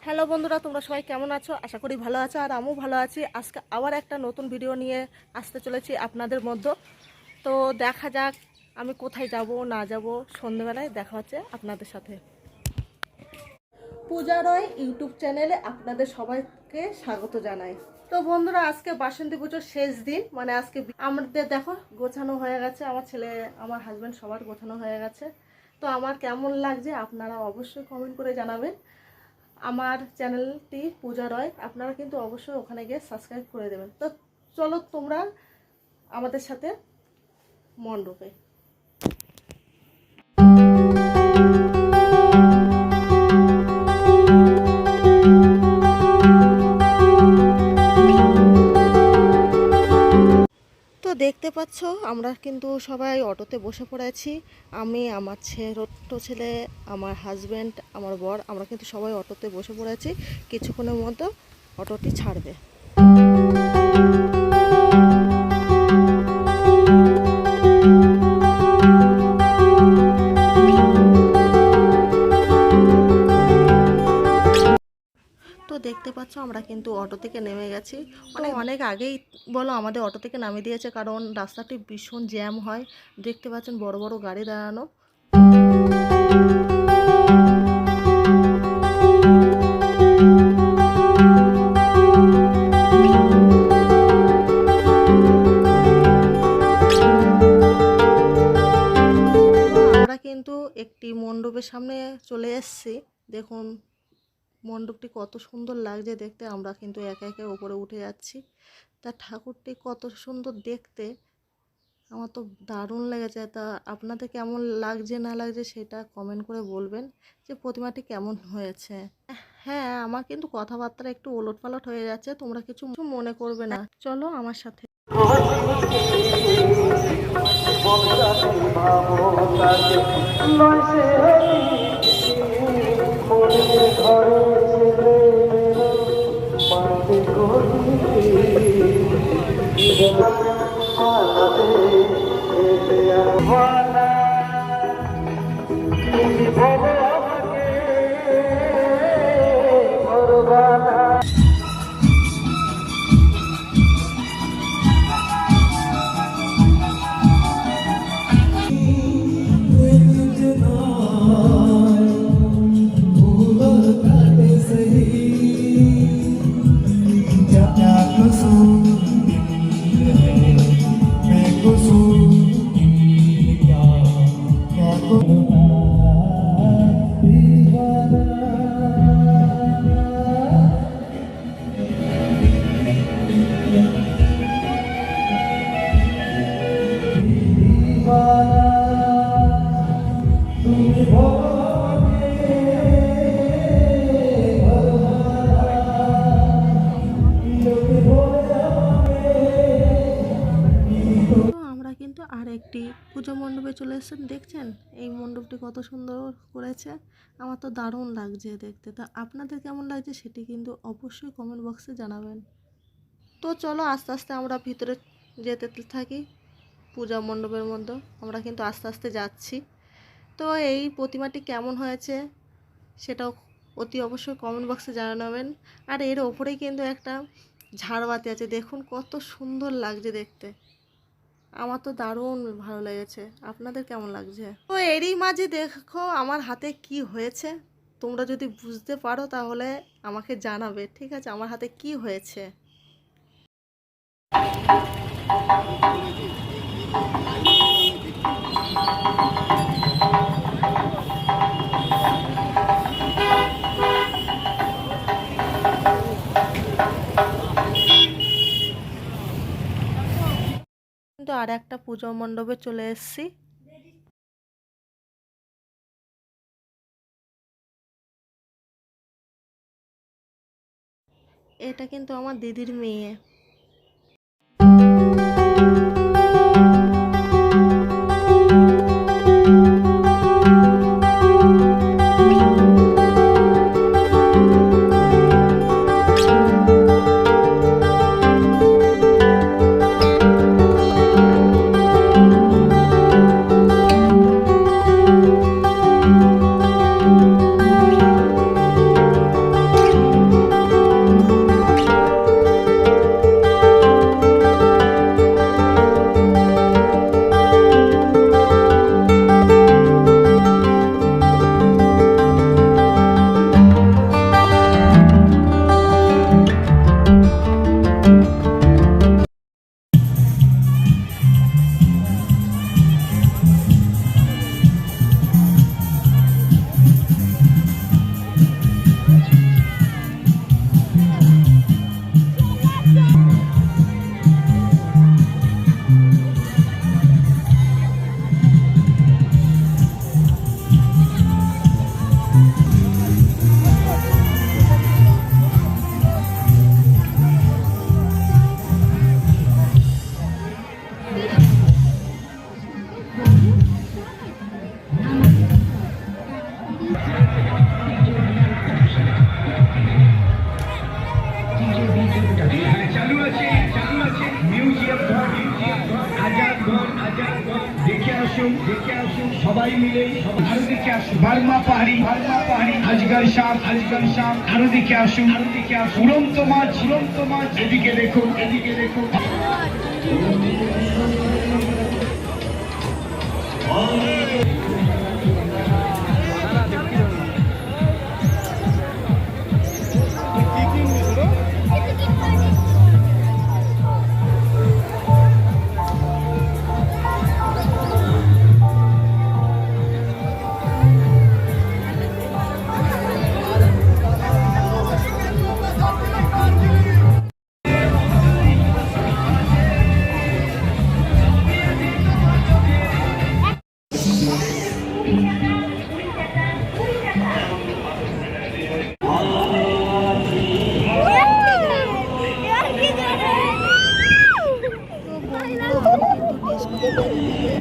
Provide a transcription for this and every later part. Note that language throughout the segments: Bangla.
হ্যালো বন্ধুরা, তোমরা সবাই কেমন আছো? আশা করি ভালো আছো, আর আমিও ভালো আছি। আজকে আবার একটা নতুন ভিডিও নিয়ে আসতে চলেছি আপনাদের মধ্যে। তো দেখা যাক আমি কোথায় যাব না যাব, সন্ধ্যেবেলায় দেখা হচ্ছে আপনাদের সাথে। পূজা রয় ইউটিউব চ্যানেলে আপনাদের সবাইকে স্বাগত জানাই। তো বন্ধুরা, আজকে বাসন্তী পুজোর শেষ দিন, মানে আজকে আমাদের দেখো গোছানো হয়ে গেছে, আমার ছেলে আমার হাজব্যান্ড সবার গোছানো হয়ে গেছে। তো আমার কেমন লাগছে আপনারা অবশ্যই কমেন্ট করে জানাবেন। আমার চ্যানেলটি পূজা রয়, আপনারা কিন্তু অবশ্যই ওখানে গিয়ে সাবস্ক্রাইব করে দেবেন। তো চলো তোমরা আমাদের সাথে মণ্ডপে। তো দেখতে পাচ্ছ আমরা কিন্তু সবাই অটোতে বসে পড়েছি। আমি, আমার ছোট্ট ছেলে, আমার হাজব্যান্ড, আমার বর, আমরা কিন্তু সবাই অটোতে বসে পড়েছি। কিছুক্ষণের মধ্যে অটোটি ছাড়বে। তো দেখতে পাচ্ছ আমরা কিন্তু অটো থেকে নেমে গেছি। অনেক আগেই বলো আমাদের অটো থেকে নামিয়ে দিয়েছে, কারণ রাস্তাটি ভীষণ জ্যাম হয়। দেখতে পাচ্ছেন বড় বড় গাড়ি দাঁড়ানো। আমরা কিন্তু একটি মণ্ডপের সামনে চলে এসেছি। দেখুন মণ্ডপটি কত সুন্দর লাগছে দেখতে। আমরা কিন্তু একে একে উপরে উঠে যাচ্ছি। তা ঠাকুরটি কত সুন্দর দেখতে, আমার তো দারুণ লেগেছে। তা আপনাদের কেমন লাগছে না লাগছে সেটা কমেন্ট করে বলবেন, যে প্রতিমাটি কেমন হয়েছে। হ্যাঁ, আমার কিন্তু কথাবার্তা একটু ওলটপালট হয়ে যাচ্ছে, তোমরা কিছু মনে করবে না। চলো আমার সাথে। আর একটি পুজো মণ্ডপে চলে এসেছেন, দেখছেন এই মণ্ডপটি কত সুন্দর করেছে। আমার তো দারুণ লাগছে দেখতে। তা আপনাদের কেমন লাগছে সেটি কিন্তু অবশ্যই কমেন্ট বক্সে জানাবেন। তো চলো আস্তে আস্তে আমরা ভিতরে যেতে থাকি। পূজা মণ্ডপের মধ্যে আমরা কিন্তু আস্তে আস্তে যাচ্ছি। তো এই প্রতিমাটি কেমন হয়েছে সেটাও অতি অবশ্যই কমেন্ট বক্সে জানাবেন। আর এর ওপরেই কিন্তু একটা ঝাড়বাতি আছে, দেখুন কত সুন্দর লাগছে দেখতে। আমার তো দারুণ ভালো লেগেছে। আপনাদের কেমন লাগছে? তো এরই মাঝে দেখো আমার হাতে কি হয়েছে। তোমরা যদি বুঝতে পারো তাহলে আমাকে জানাবে, ঠিক আছে? আমার হাতে কি হয়েছে। কিন্তু আর একটা পুজো মণ্ডপে চলে এসেছি। এটা কিন্তু আমার দিদির মেয়ে। আসুন সবাই মিলে আরো দিকে আসুন বার্মা পাহাড়ি আজগর সাপ আরো দিকে আসুন উড়ন্ত মাছ এদিকে দেখুন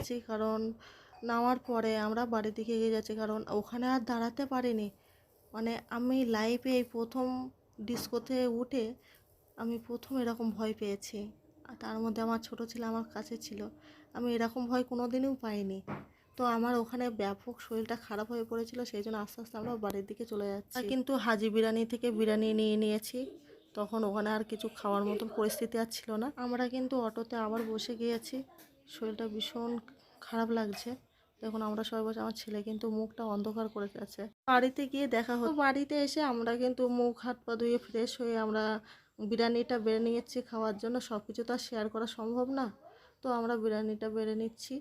গিয়েছি, কারণ নামার পরে আমরা বাড়ির দিকে এগিয়ে যাচ্ছি, কারণ ওখানে আর দাঁড়াতে পারিনি। মানে আমি লাইফে এই প্রথম ডিস্কোতে উঠে আমি প্রথম এরকম ভয় পেয়েছি। আর তার মধ্যে আমার ছোট ছেলে আমার কাছে ছিল, আমি এরকম ভয় কোনো দিনও পাইনি। তো আমার ওখানে ব্যাপক শরীরটা খারাপ হয়ে পড়েছিল, সেই জন্য আস্তে আস্তে আমরা বাড়ির দিকে চলে যাচ্ছি। কিন্তু হাজি বিরিয়ানি থেকে বিরিয়ানি নিয়ে নিয়েছি, তখন ওখানে আর কিছু খাওয়ার মতন পরিস্থিতি আর ছিল না। আমরা কিন্তু অটোতে আবার বসে গিয়েছি, শরীরটা ভীষণ খারাপ লাগছে। দেখুন আমরা সবাই বসে, আমার ছেলে কিন্তু মুখটা অন্ধকার করে গেছে। বাড়িতে গিয়ে দেখা হতো, বাড়িতে এসে আমরা কিন্তু মুখ হাত পা ধুয়ে ফ্রেশ হয়ে আমরা বিরিয়ানিটা বেড়ে নিয়েছি খাওয়ার জন্য। সব কিছু তো আর শেয়ার করা সম্ভব না, তো আমরা বিরিয়ানিটা বেড়ে নিচ্ছি,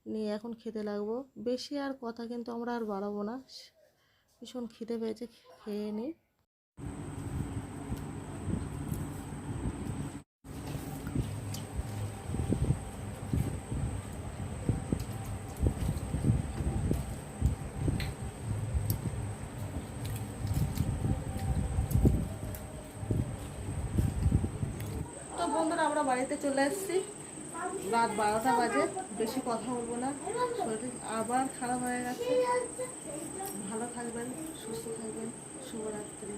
নিয়ে এখন খেতে লাগবো। বেশি আর কথা কিন্তু আমরা আর বাড়াবো না, ভীষণ খিদে পেয়েছে, খেয়ে নিই। তো বন্ধুরা আমরা বাড়িতে চলে এসেছি, রাত 12টা বাজে। বেশি কথা বলবো না, শরীর আবার খারাপ হয়ে গেছে। ভালো থাকবেন, সুস্থ থাকবেন, শুভরাত্রি।